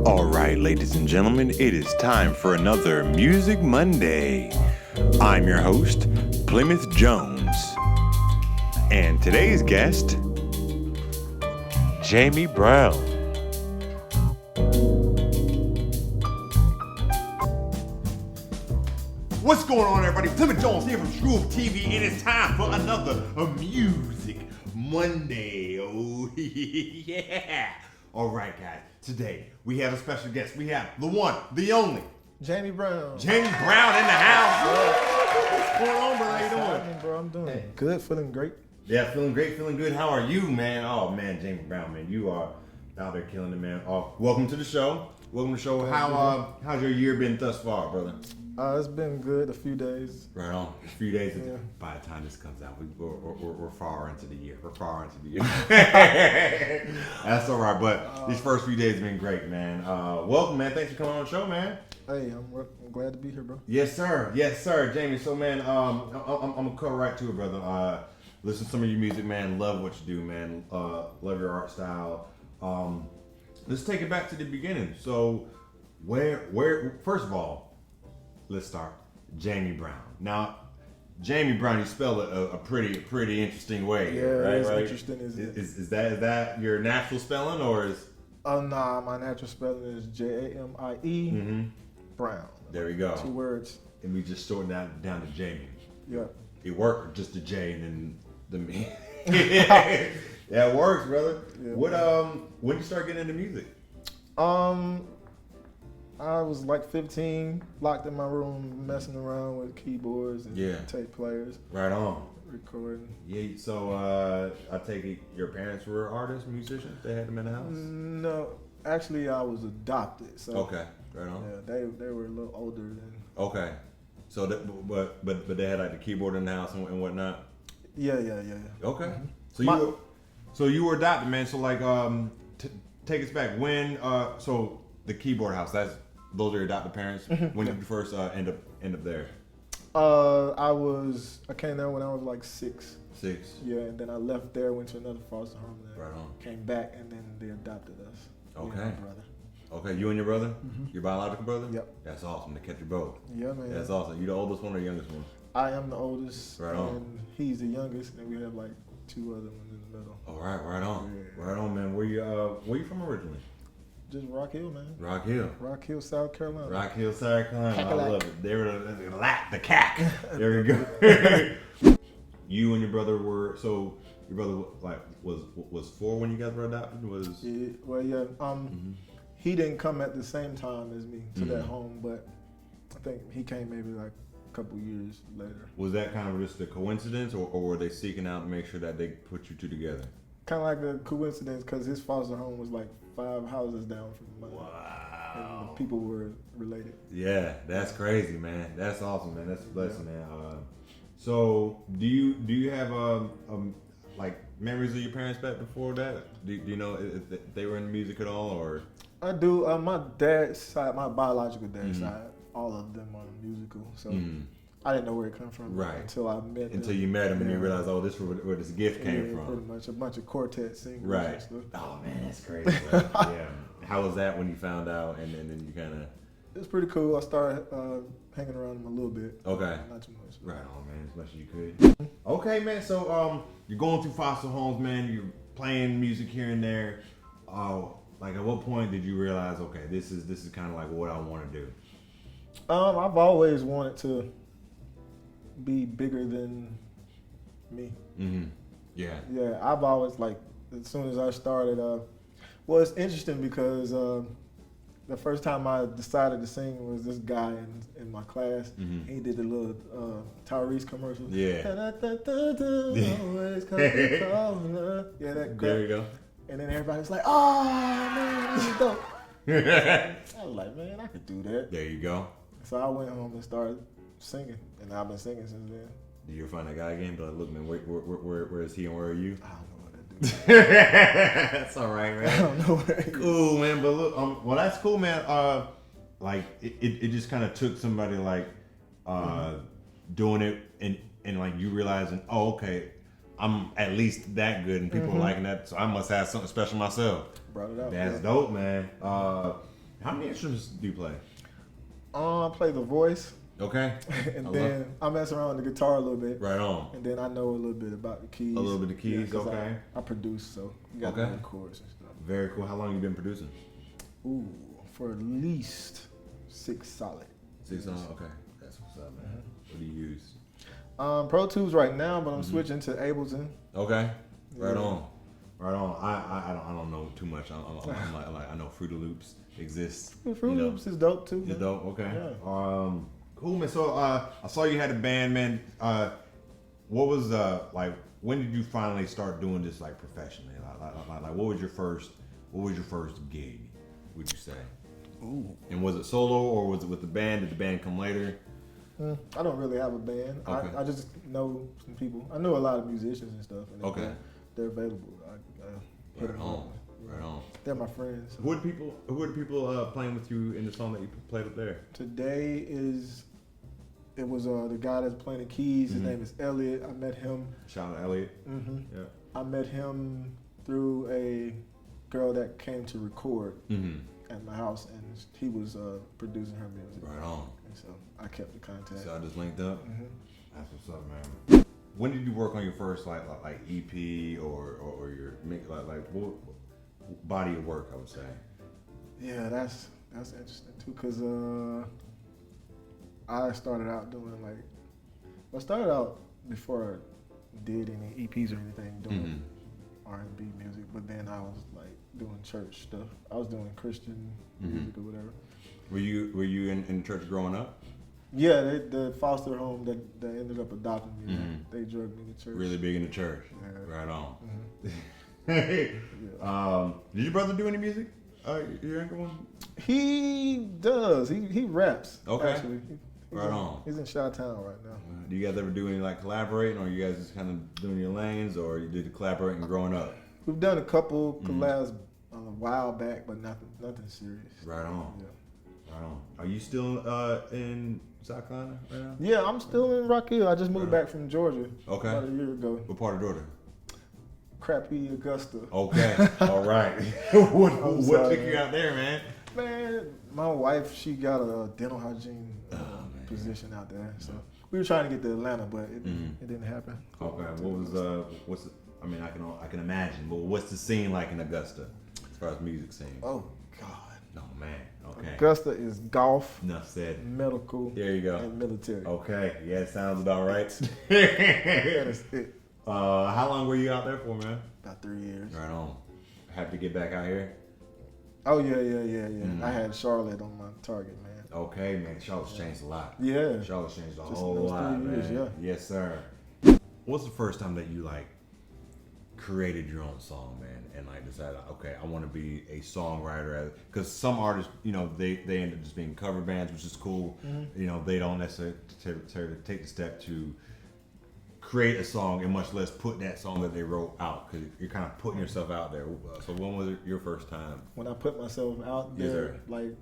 Alright, ladies and gentlemen, it is time for another Music Monday. I'm your host, Plymouth Jones. And today's guest, JME Brown. What's going on, everybody? Plymouth Jones here from ScrewUp TV, and it's time for another Music Monday. Oh, yeah. All right, guys. Today, we have a special guest. We have the one, the only, JME Brown. JME Brown in the house. What's going on, brother? How you doing? Hey, bro, I'm doing good, feeling great. Yeah, feeling great, feeling good. How are you, man? Oh, man, JME Brown, man. You are out there killing it, man. Welcome to the show. Welcome to the show. How's your year been thus far, brother? It's been good, a few days. Right on. A few days. Yeah. By the time this comes out, we're far into the year. We're far into the year. That's all right. But these first few days have been great, man. Welcome, man. Thanks for coming on the show, man. Hey, I'm glad to be here, bro. Yes, sir. Yes, sir, Jamie. So, man, I'm gonna cut right to it, brother. Listen to some of your music, man. Love what you do, man. Love your art style. Let's take it back to the beginning. So, where? First of all, let's start. JME Brown. Now, JME Brown, you spell it a pretty interesting way. Yeah, right? it's Right? interesting, isn't it? Is that your natural spelling, or is? Oh, nah, my natural spelling is Jamie Brown. There we go. 2 words. And we just shortened that down to Jamie. Yeah. It worked, just the J and then the me. Yeah, it works, brother. Yeah, When did you start getting into music? I was like 15, locked in my room, messing around with keyboards and tape players. Right on. Recording. Yeah, so I take it your parents were artists, musicians? They had them in the house? No, actually I was adopted. So Okay, right on. Yeah, they were a little older than. Okay, so but they had like the keyboard in the house and whatnot. Yeah. Okay, so you were adopted, man. So like take us back when so the keyboard house, those are your adopted parents. When did you first end up there? I came there when I was like 6. 6. Yeah, and then I left there, went to another foster home there. Right on. Came back, and then they adopted us. Okay. Me and my brother. Okay, you and your brother? Your biological brother? Yep. That's awesome. They kept you both. Yeah, man. That's awesome. You the oldest one or the youngest one? I am the oldest, Right on. and he's the youngest, and we have like 2 other ones in the middle. All right, right on. Yeah. Right on, man. Where you from originally? Just Rock Hill, man. Rock Hill. Rock Hill, South Carolina. Rock Hill, South Carolina. I love it. They were the cack. There we go. You and your brother were your brother like was 4 when you guys were adopted? Yeah, well, yeah. He didn't come at the same time as me to that home, but I think he came maybe like a couple years later. Was that kind of just a coincidence, or were they seeking out to make sure that they put you two together? Kind of like a coincidence, because his foster home was like 5 houses down from mine. Wow. And the people were related. Yeah, that's crazy, man. That's awesome, man. That's a blessing, man. So, do you have like memories of your parents back before that? Do you know if they were in music at all, or? I do. My dad's side, my biological dad's side, all of them are musical. So I didn't know where it came from until I met him. Until you met him and you realized, oh, this is where this gift came from. Pretty much a bunch of quartet singers. Right. And stuff. Oh man, that's crazy. Yeah. How was that when you found out, and then you kind of? It was pretty cool. I started hanging around him a little bit. Okay. Not too much. Right on, man. As much as you could. Okay, man. So you're going through foster homes, man. You're playing music here and there. Like at what point did you realize, okay, this is kind of like what I want to do? I've always wanted to be bigger than me. Yeah. Yeah, I've always like, as soon as I started, well, it's interesting because the first time I decided to sing was this guy in my class. He did a little Tyrese commercial. Yeah. Yeah, that crap. There you go. And then everybody's like, oh, man, this is dope. I was like, man, I could do that. There you go. So I went home and started singing, and I've been singing since then. Did you ever find that guy again? But like, look, man, where is he and where are you? I don't know what that dude. That's all right, man. I don't know where he is. Cool, man. But look, well, that's cool, man. Like it just kind of took somebody like doing it and like you realizing, oh, okay, I'm at least that good and people are liking that, so I must have something special myself. Brought it out. That's dope, man. How many instruments do you play? I play the voice. Okay. And then I mess around with the guitar a little bit. Right on. And then I know a little bit about the keys. A little bit of keys, yeah, okay. I produce, so you got the chords and stuff. Very cool. How long you been producing? Ooh, for at least 6 solid. 6 solid, okay. That's what's up, man. What do you use? Pro Tools right now, but I'm switching to Ableton. Okay. Right on. Right on. I don't know too much. I'm like I know Fruity Loops exists. Fruity Loops is dope too. It's dope. Okay. Yeah. Cool, man. So I saw you had a band, man. What was like? When did you finally start doing this like professionally? Like what was your first gig? Would you say? Ooh. And was it solo or was it with the band? Did the band come later? I don't really have a band. Okay. I just know some people. I know a lot of musicians and stuff. And they're available. I hit them up. Right on. They're my friends. Who are the people playing with you in the song that you played up there? Today it was the guy that's playing the keys. His name is Elliot. I met him. Shout out Elliot. Yeah. I met him through a girl that came to record at my house, and he was producing her music. Right on. And so I kept the contact. So I just linked up. That's what's up, man. When did you work on your first like EP or your like what body of work? I would say. Yeah, that's interesting too, cause I started out doing I started out before I did any EPs or anything doing R&B music, but then I was like doing church stuff. I was doing Christian music or whatever. Were you in church growing up? Yeah, the foster home that ended up adopting me. They drug me to church. Really big into church. Yeah. Right on. Did your brother do any music? Your younger one? He does. He raps. Okay. Actually. Right on. He's in Chi-Town right now. Do you guys ever do any like collaborating, or you guys just kind of doing your lanes, or you did the collaborating growing up? We've done a couple collabs a while back, but nothing serious. Right on. Yeah. Right on. Are you still in South Carolina right now? Yeah, I'm still in Rock Hill. I just moved back from Georgia. Okay. About a year ago. What part of Georgia? Crappy Augusta. Okay. All right. What took you out there, man? Man, my wife, she got a dental hygiene position out there. So we were trying to get to Atlanta, but it didn't happen. Okay. I can imagine. But what's the scene like in Augusta as far as music scene? Oh God. Oh man. Okay. Augusta is golf, enough said. medical, there you go, and military. Okay. Yeah, it sounds about right. That's it. How long were you out there for, man? About 3 years. Right on. Happy to get back out here? Oh yeah. I had Charlotte on my target, man. Okay, man. Charlotte's changed a lot. Yeah. Charlotte's changed a Just whole those lot, 3 years, man. yeah. Yes, sir. What's the first time that you like created your own song, man, and like decided, okay, I want to be a songwriter? Because some artists, they end up just being cover bands, which is cool. They don't necessarily take the step to create a song, and much less put that song that they wrote out, because you're kind of putting yourself out there. So when was it your first time? When I put myself out there, like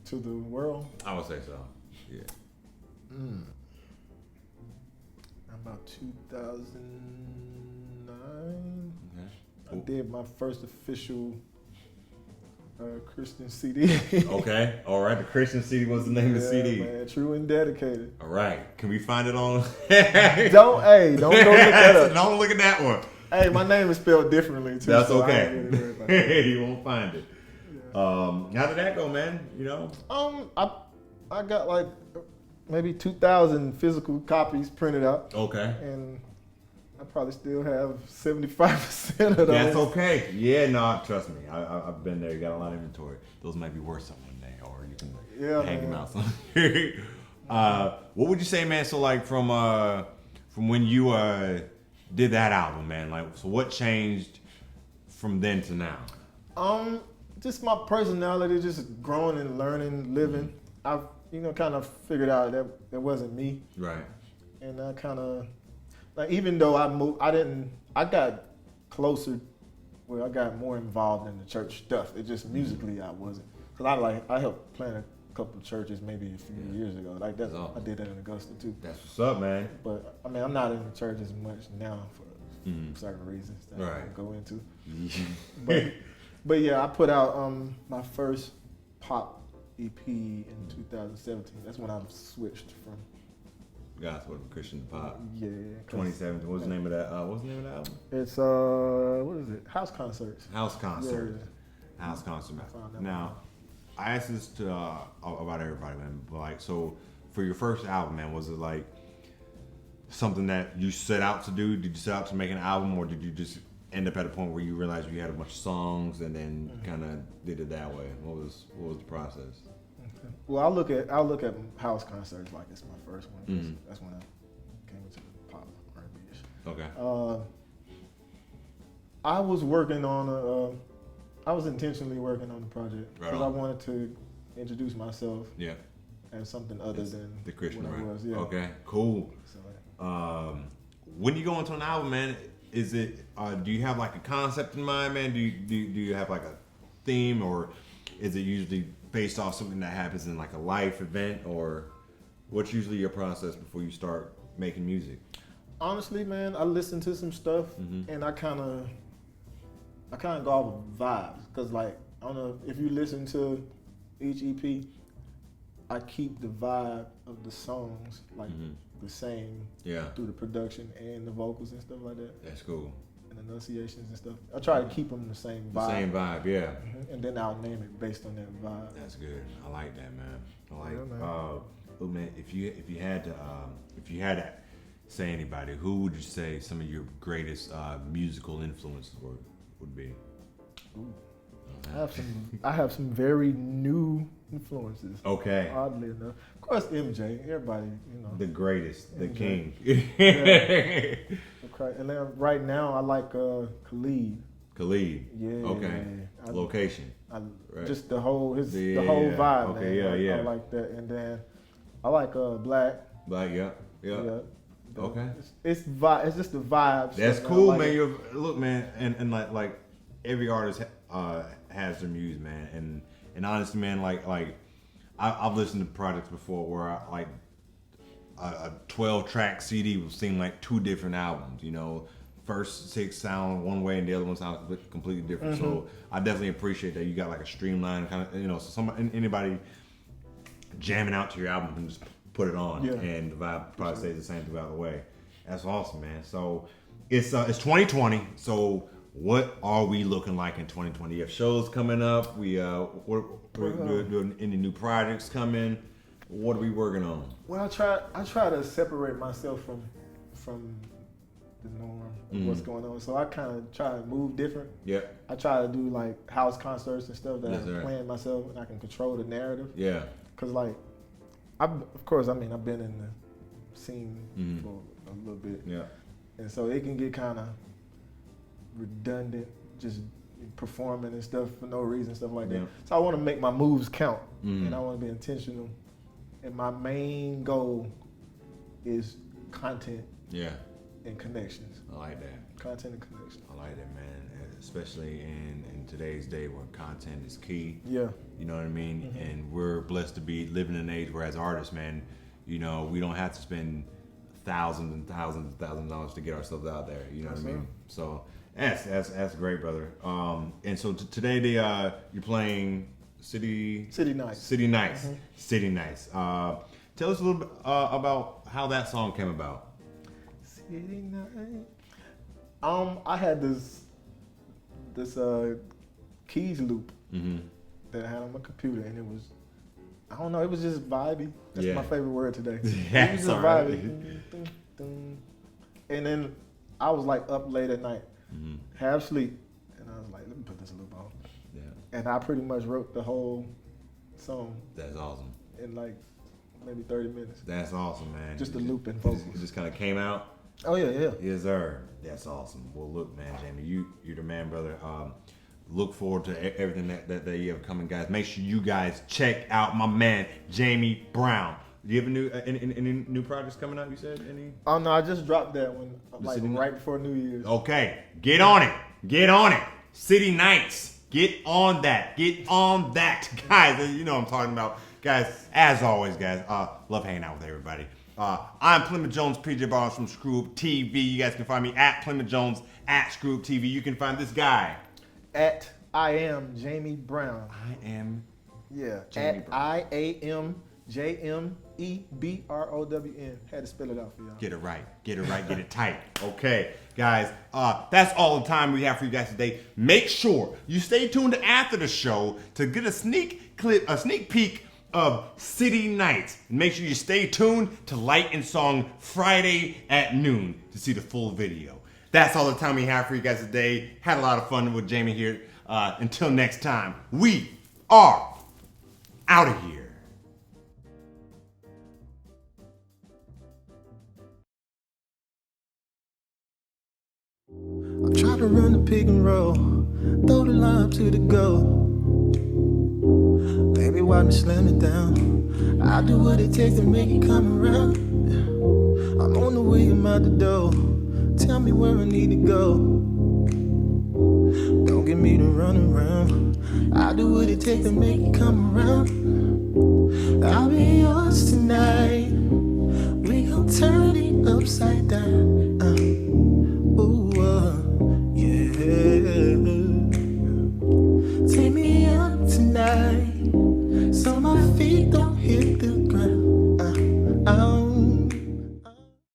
to the world? I would say so. Yeah. About 2009. Okay. I did my first official Christian CD. Okay. All right. The Christian CD was the name of the CD. Man, True and Dedicated. All right. Can we find it on? Don't go look that up. Don't look at that one. Hey, my name is spelled differently too. That's so okay. You won't find it. Yeah. How did that go, man? I got like maybe 2,000 physical copies printed out. Okay. And I probably still have 75% of those. That's okay. Yeah, no, trust me. I've been there. You got a lot of inventory. Those might be worth something one day, or you can hang them out. What would you say, man? So like from when you did that album, man, like, so what changed from then to now? Just my personality, just growing and learning, living. I've kind of figured out that it wasn't me. Right. And I kind of, like, even though I got closer, I got more involved in the church stuff. It just musically I wasn't. Because I helped plant a couple of churches maybe a few years ago. Like that, awesome. I did that in Augusta too. That's what's up, man. But I mean, I'm not in the church as much now for certain reasons that I won't go into. But yeah, I put out my first pop EP in 2017. That's when I switched from. Gospel to Christian pop. Yeah. 2017. What's the name of that? What's the name of the album? It's what is it? House Concerts. House Concert. Yeah. House Concert. Now, I asked this to about everybody, man. But like, so for your first album, man, was it like something that you set out to do? Did you set out to make an album, or did you just end up at a point where you realized you had a bunch of songs and then kind of did it that way? What was the process? Well, I'll look at House Concerts like it's my first one. Mm-hmm. That's when I came into the pop R&B-ish. Okay. I was working on I was intentionally working on the project because Right I wanted to introduce myself Yeah. as something other than The Christian, what right? I was. Yeah. Okay. Cool. So, When you go into an album, man, is it? Do you have like a concept in mind, man? Do you have like a theme, or is it usually based off something that happens in like a life event, or what's usually your process before you start making music? honestly, man, I listen to some stuff and I kind of go off of vibes because, like, I don't know if you listen to each EP, I keep the vibe of the songs like the same through the production and the vocals and stuff like that. That's cool. And enunciations and stuff. I try to keep them the same vibe. The same vibe, yeah. And then I'll name it based on that vibe. That's good. I like that, man. I like. Yeah, man. Look, man, if you had to say anybody, who would you say some of your greatest musical influences would be? Ooh. I have some very new influences. Okay. Oddly enough, of course, MJ. Everybody, you know. The greatest, the MJ. king. Yeah. And then right now, I like Khalid. Khalid. Yeah. Okay. Location. Right. Just the whole the whole vibe. Okay. Man. Yeah. I like that, and then I like Black. Like yeah. Okay. It's just the vibes. That's man. cool, like man. Look, man, and like every artist has their muse, man, and honestly, man, like I've listened to projects before where I like a 12-track CD will seem like two different albums. You know, first 6 sound one way and the other one sounds completely different. So I definitely appreciate that you got like a streamlined kind of, you know, so anybody jamming out to your album can just put it on and the vibe probably stays the same throughout the way. That's awesome, man. So it's 2020. So what are we looking like in 2020? You have shows coming up. We're doing any new projects coming. What are we working on? Well, I try to separate myself from the norm of what's going on. So I kind of try to move different. Yeah. I try to do like house concerts and stuff that Yes, I'm sir. playing myself and I can control the narrative. Yeah. Cause like, I've been in the scene for a little bit. Yeah. And so it can get kind of redundant, just performing and stuff for no reason, stuff like that. Yeah. So I want to make my moves count, and I want to be intentional. And my main goal is content and connections. I like that. Content and connections. I like that, man. Especially in today's day where content is key. Yeah. You know what I mean? And we're blessed to be living in an age where as artists, man, you know, we don't have to spend thousands and thousands and thousands of dollars to get ourselves out there. You know what I mean? So that's great, brother. And so today you're playing City Nights. City Nights. City Nights. Tell us a little bit about how that song came about. City Nights. I had this keys loop that I had on my computer, and it was, I don't know, it was just vibey. That's my favorite word today. It was just vibey. And then I was like up late at night, half asleep, and I was like, let me put this loop on. Yeah. And I pretty much wrote the whole song That's awesome. in like maybe 30 minutes. That's awesome, man. Just the loop and vocals. It just kind of came out. Oh yeah. Yes, sir. That's awesome. Well, look, man, Jamie, you're the man, brother. Look forward to everything that you have coming, guys. Make sure you guys check out my man, Jamie Brown. Do you have any new projects coming out? You said any? Oh no, I just dropped that one like City right before New Year's. Okay, get on it. City Nights. Get on that, guys. You know what I'm talking about, guys. As always, guys, love hanging out with everybody. I'm Plymouth Jones, PJ Barnes from ScrewUp TV. You guys can find me at Plymouth Jones at ScrewUp TV. You can find this guy At I am Jamie Brown. I am Yeah, Jamie at IAMJMEBROWN. Had to spell it out for y'all. Get it right, get it tight. Okay, guys, that's all the time we have for you guys today. Make sure you stay tuned after the show to get a sneak peek of City Nights. Make sure you stay tuned to Light and Song Friday at noon to see the full video. That's all the time we have for you guys today. Had a lot of fun with Jamie here. Until next time, we are out of here. I'm trying to run the pick and roll, throw the line to the goal. Baby, why me slam it down? I do what it takes to make it come around. I'm on the way, I'm out the door. Tell me where I need to go. Don't get me to run around. I do what it takes to make it come around.